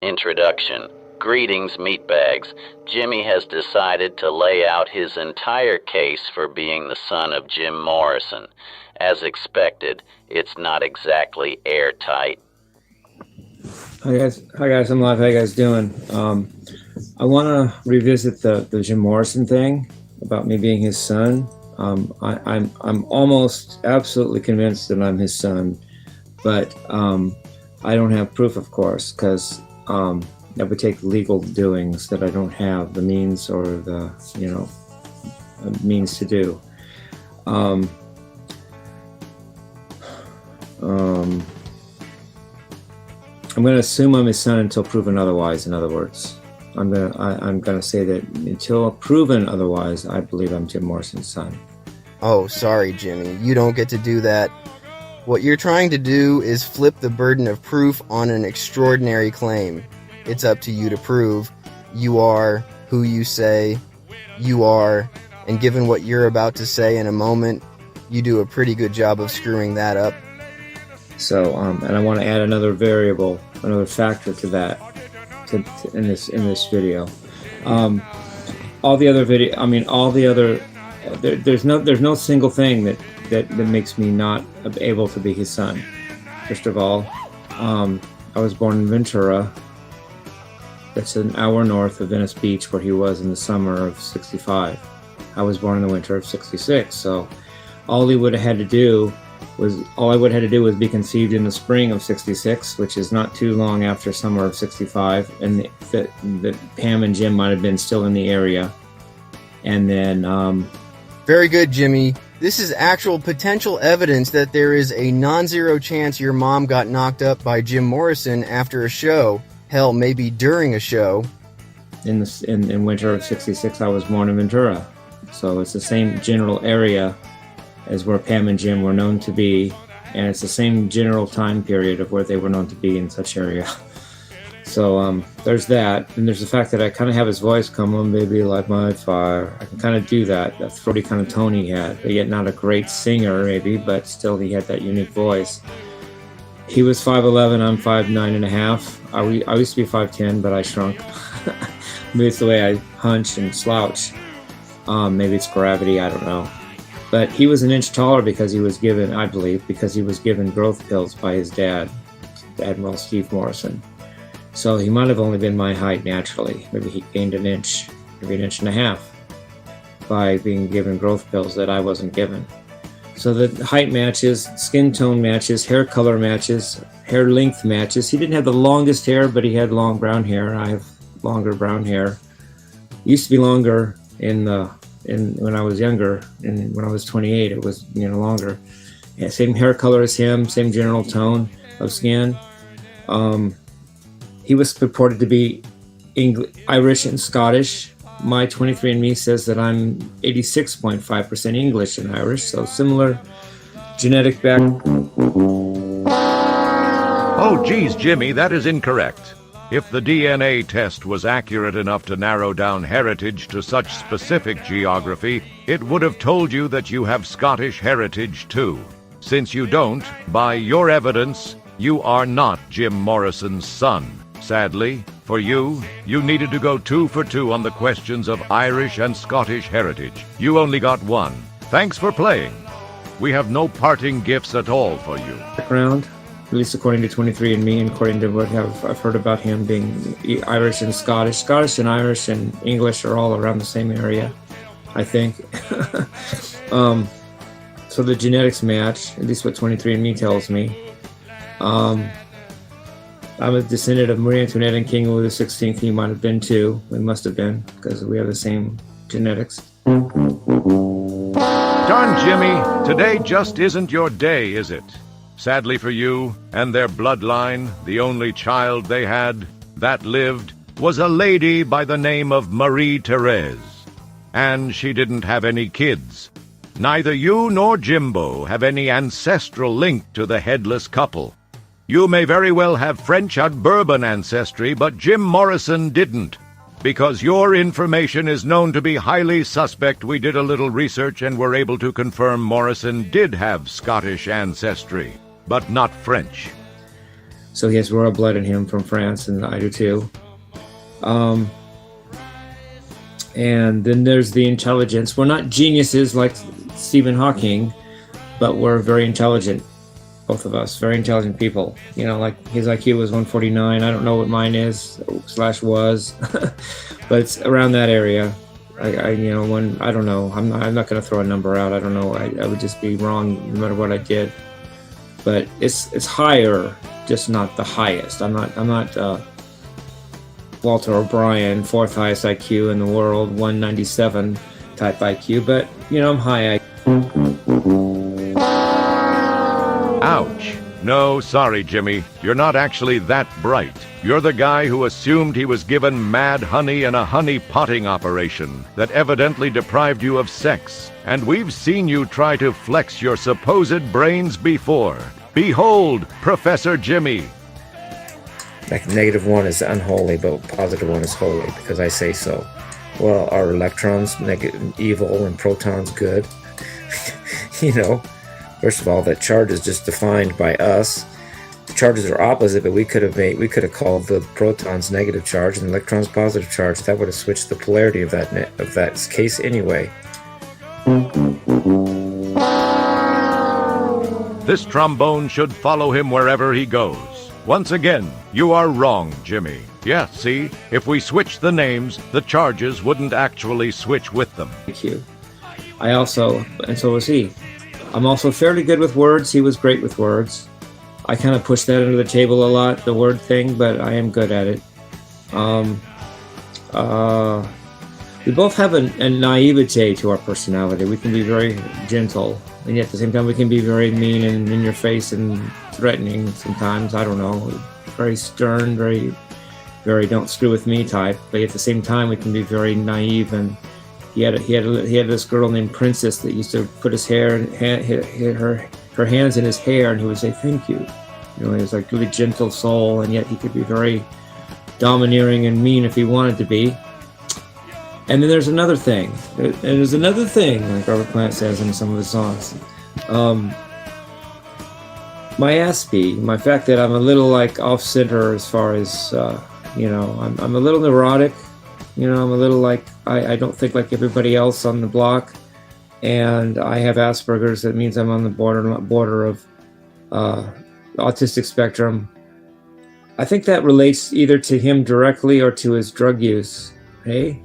Introduction. Greetings, meatbags. Jimmy has decided to lay out his entire case for being the son of Jim Morrison. As expected, it's not exactly airtight. Hi guys, I'm live. How you guys doing? I want to revisit the Jim Morrison thing about me being his son. I'm almost absolutely convinced that I'm his son, but I don't have proof, of course, because that would take legal doings that I don't have the means or the means to do. I'm going to assume I'm his son until proven otherwise. In other words, I'm going to say that until proven otherwise, I believe I'm Jim Morrison's son. Oh, sorry, Jimmy. You don't get to do that. What you're trying to do is flip the burden of proof on an extraordinary claim. It's up to you to prove you are who you say you are, and given what you're about to say in a moment, you do a pretty good job of screwing that up. So, and I want to add another variable, another factor to that, in this video. There's no single thing that makes me not able to be his son. First of all, I was born in Ventura. That's an hour north of Venice Beach, where he was in the summer of '65. I was born in the winter of '66. So, all I would have had to do was be conceived in the spring of '66, which is not too long after summer of '65, and that Pam and Jim might have been still in the area. And then Very good, Jimmy. This is actual potential evidence that there is a non-zero chance your mom got knocked up by Jim Morrison after a show. Hell, maybe during a show. In winter of '66, I was born in Ventura, so it's the same general area as where Pam and Jim were known to be, and it's the same general time period of where they were known to be in such area. So there's that, and there's the fact that I kind of have his voice, "Come on, baby, light my fire." I can kind of do that throaty kind of tone he had, but yet not a great singer maybe, but still he had that unique voice. He was 5'11", I'm 5'9.5". I used to be 5'10", but I shrunk. Maybe it's the way I hunch and slouch. Maybe it's gravity, I don't know. But he was an inch taller because he was given, I believe, growth pills by his dad, Admiral Steve Morrison. So he might have only been my height naturally. Maybe he gained an inch, maybe an inch and a half, by being given growth pills that I wasn't given. So the height matches, skin tone matches, hair color matches, hair length matches. He didn't have the longest hair, but he had long brown hair. I have longer brown hair. It used to be longer when I was younger, and when I was 28, it was longer. Yeah, same hair color as him, same general tone of skin. He was purported to be Irish and Scottish. My 23andMe says that I'm 86.5% English and Irish, so similar genetic background. Oh, geez, Jimmy, that is incorrect. If the DNA test was accurate enough to narrow down heritage to such specific geography, it would have told you that you have Scottish heritage too. Since you don't, by your evidence, you are not Jim Morrison's son. Sadly, for you needed to go 2 for 2 on the questions of Irish and Scottish heritage. You only got 1. Thanks for playing. We have no parting gifts at all for you. Background, at least according to 23andMe, and according to what I've heard about him being Irish and Scottish. Scottish and Irish and English are all around the same area, I think. So the genetics match, at least what 23andMe tells me. I'm a descendant of Marie Antoinette and King Louis XVI. He might have been too. We must have been, because we have the same genetics. Darn, Jimmy, today just isn't your day, is it? Sadly for you and their bloodline, the only child they had that lived was a lady by the name of Marie Therese. And she didn't have any kids. Neither you nor Jimbo have any ancestral link to the headless couple. You may very well have French and Bourbon ancestry, but Jim Morrison didn't. Because your information is known to be highly suspect, we did a little research and were able to confirm Morrison did have Scottish ancestry, but not French. So he has royal blood in him from France, and I do too. And then there's the intelligence. We're not geniuses like Stephen Hawking, but we're very intelligent, both of us, very intelligent people. You know, like his IQ was 149. I don't know what mine is / was, but it's around that area. I don't know. I'm not going to throw a number out. I don't know. I would just be wrong no matter what I did. But it's higher, just not the highest. I'm not Walter O'Brien, 4th highest IQ in the world, 197 type IQ, but I'm high IQ. Ouch. No, sorry, Jimmy. You're not actually that bright. You're the guy who assumed he was given mad honey in a honey potting operation that evidently deprived you of sex. And we've seen you try to flex your supposed brains before. Behold, Professor Jimmie. Like -1 is unholy, but +1 is holy, because I say so. Well, are electrons evil and protons good? First of all, that charge is just defined by us. The charges are opposite, but we could have called the protons negative charge and electrons positive charge. That would have switched the polarity of that case anyway. This trombone should follow him wherever he goes. Once again, you are wrong, Jimmy. Yeah, see, if we switched the names, the charges wouldn't actually switch with them. Thank you. And so was he. I'm also fairly good with words. He was great with words. I kind of push that under the table a lot, the word thing, but I am good at it. We both have a naivete to our personality. We can be very gentle, and yet at the same time we can be very mean and in your face and threatening sometimes. I don't know, very stern, very, very don't screw with me type. But at the same time we can be very naive. And he had this girl named Princess that used to put his hair and her hands in his hair, and he would say thank you. He was like really gentle soul, and yet he could be very domineering and mean if he wanted to be. And then there's another thing. Like Robert Plant says in some of his songs. My aspie, my fact that I'm a little like off-center as far as, I'm a little neurotic. I'm a little like, I don't think like everybody else on the block. And I have Asperger's. That means I'm on the border of autistic spectrum. I think that relates either to him directly or to his drug use. Hey?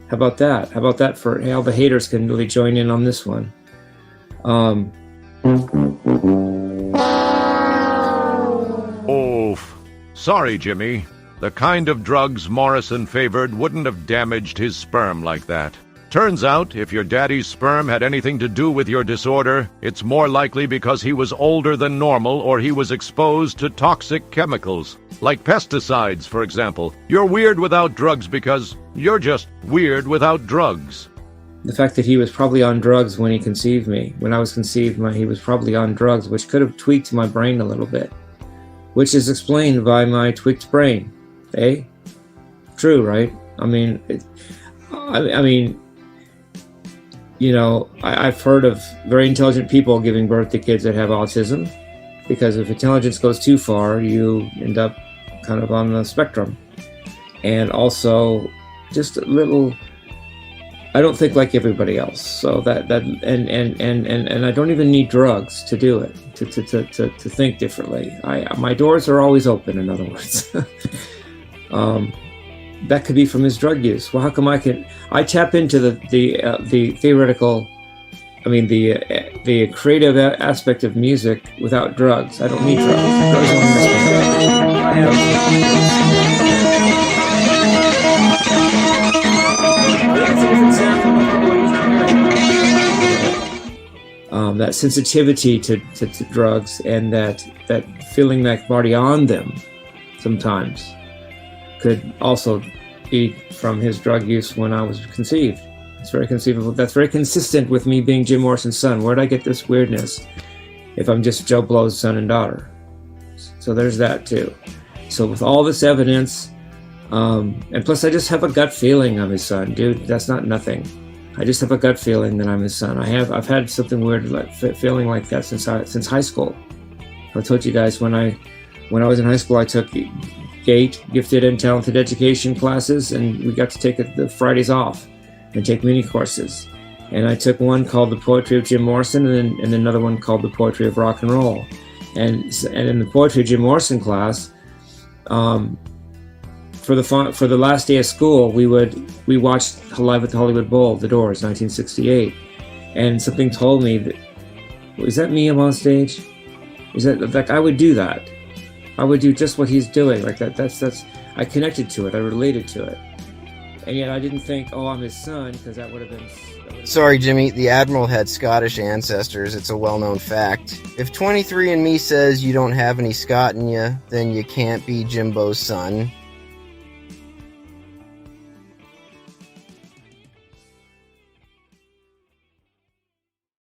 How about that? How about that for all the haters can really join in on this one? Oof. Sorry, Jimmy. The kind of drugs Morrison favored wouldn't have damaged his sperm like that. Turns out, if your daddy's sperm had anything to do with your disorder, it's more likely because he was older than normal or he was exposed to toxic chemicals. Like pesticides, for example. You're weird without drugs because you're just weird without drugs. The fact that he was probably on drugs when he conceived me. When I was conceived, he was probably on drugs, which could have tweaked my brain a little bit. Which is explained by my tweaked brain. Eh? True, right? I've heard of very intelligent people giving birth to kids that have autism, because if intelligence goes too far, you end up kind of on the spectrum. And also, just a little, I don't think like everybody else. So and I don't even need drugs to do it, to think differently. My doors are always open, in other words. That could be from his drug use. Well, how come I tap into the theoretical, the creative aspect of music without drugs. I don't need drugs. Drugs don't that sensitivity to drugs, and that feeling like I'm already on them sometimes could also be from his drug use when I was conceived. It's very conceivable. That's very consistent with me being Jim Morrison's son. Where'd I get this weirdness if I'm just Joe Blow's son and daughter? So there's that too. So with all this evidence, and plus I just have a gut feeling I'm his son. Dude, that's not nothing. I just have a gut feeling that I'm his son. I've had something weird, like feeling like that since high school. I told you guys when I When I was in high school, I took GATE, Gifted and Talented Education classes, and we got to take the Fridays off and take mini courses. And I took one called The Poetry of Jim Morrison, and another one called The Poetry of Rock and Roll. And in the Poetry of Jim Morrison class, for the last day of school, we watched Live at the Hollywood Bowl, The Doors, 1968, and something told me that, is that me on stage? Is that like I would do that? I would do just what he's doing, like that. That's I connected to it. I related to it, and yet I didn't think, oh, I'm his son, because that would have been. Sorry, Jimmy, the Admiral had Scottish ancestors. It's a well-known fact. If 23andMe says you don't have any Scot in you, then you can't be Jimbo's son.